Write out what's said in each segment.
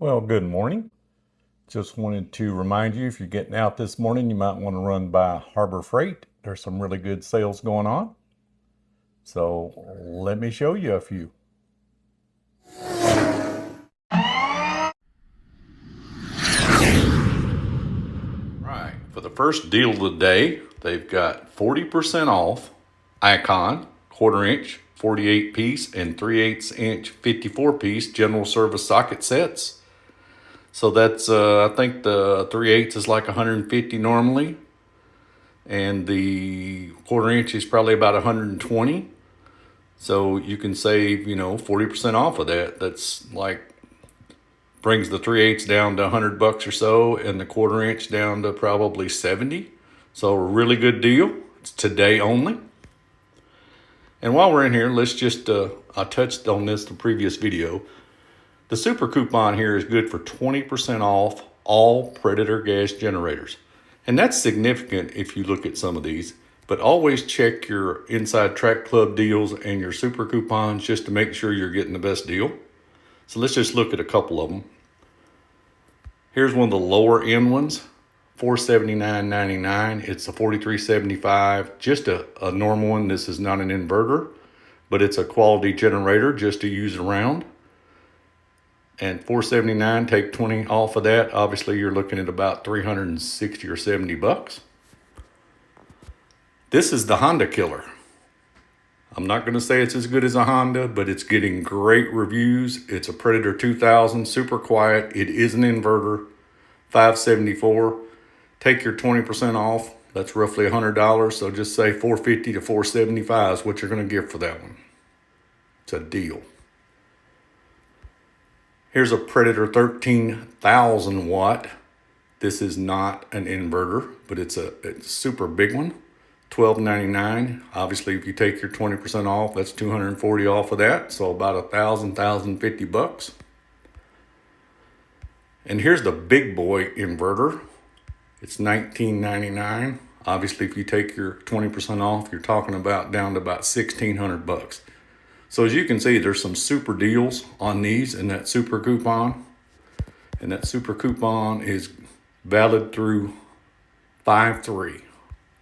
Well, good morning. Just wanted to remind you, if you're getting out this morning, you might want to run by Harbor Freight. There's some really good sales going on. So let me show you a few. Right, for the first deal of the day, they've got 40% off Icon, quarter inch, 48 piece, and 3/8 inch, 54 piece general service socket sets. So that's, I think the 3/8 is like 150 normally, and the quarter inch is probably about 120. So you can save, 40% off of that. That's like brings the 3/8 down to $100 or so, and the quarter inch down to probably 70. So a really good deal. It's today only. And while we're in here, let's just, I touched on this in the previous video. The super coupon here is good for 20% off all Predator gas generators. And that's significant if you look at some of these. But always check your Inside Track Club deals and your super coupons just to make sure you're getting the best deal. So let's just look at a couple of them. Here's one of the lower end ones, $479.99. It's a 4375, just a normal one. This is not an inverter, but it's a quality generator just to use around. And $479, take 20 off of that. Obviously, you're looking at about 360 or 70 bucks. This is the Honda killer. I'm not going to say it's as good as a Honda, but it's getting great reviews. It's a Predator 2000, super quiet. It is an inverter, $574. Take your 20% off. That's roughly $100. So just say $450 to $475 is what you're going to get for that one. It's a deal. Here's a Predator 13,000 watt. This is not an inverter, but it's a super big one. $12.99. Obviously, if you take your 20% off, that's $240 off of that. So about $1,050 bucks. And here's the big boy inverter. It's $19.99. Obviously, if you take your 20% off, you're talking about down to about $1,600 bucks. So as you can see, there's some super deals on these in that super coupon. And that super coupon is valid through 5/3.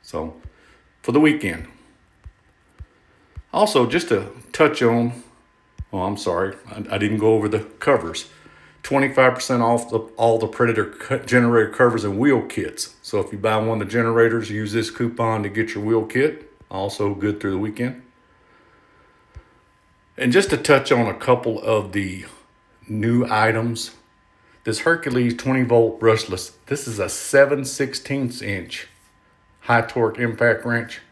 So for the weekend. Also, just to touch on, I'm sorry, I didn't go over the covers. 25% off all the Predator generator covers and wheel kits. So if you buy one of the generators, use this coupon to get your wheel kit. Also good through the weekend. And just to touch on a couple of the new items, this Hercules 20 volt brushless, this is a 7/16 inch high torque impact wrench.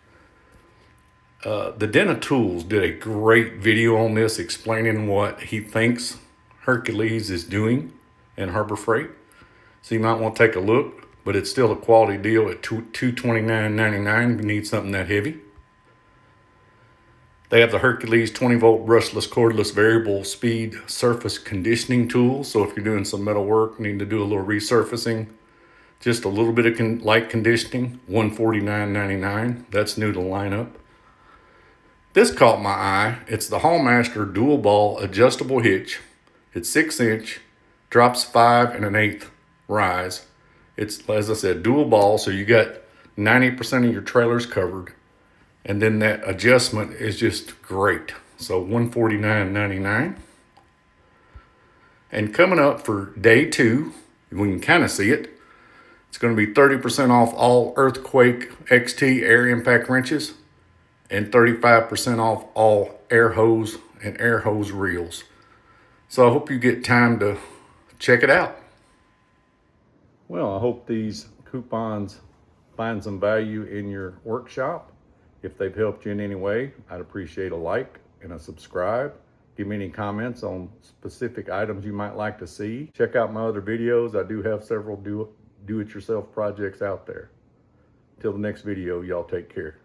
The Den of Tools did a great video on this explaining what he thinks Hercules is doing in Harbor Freight. So you might want to take a look, but it's still a quality deal at $229.99 if you need something that heavy. They have the Hercules 20 volt brushless cordless variable speed surface conditioning tool. So if you're doing some metal work, need to do a little resurfacing, just a little bit of light conditioning, $149.99. That's new to lineup. This caught my eye. It's the Hallmaster dual ball adjustable hitch. It's 6 inch, drops 5 1/8 rise. It's, as I said, dual ball, so you got 90% of your trailers covered. And then that adjustment is just great. So $149.99. And coming up for day 2, we can kind of see it. It's going to be 30% off all Earthquake XT air impact wrenches and 35% off all air hose and air hose reels. So I hope you get time to check it out. Well, I hope these coupons find some value in your workshop. If they've helped you in any way, I'd appreciate a like and a subscribe. Give me any comments on specific items you might like to see. Check out my other videos. I do have several do-it-yourself projects out there. Till the next video, y'all take care.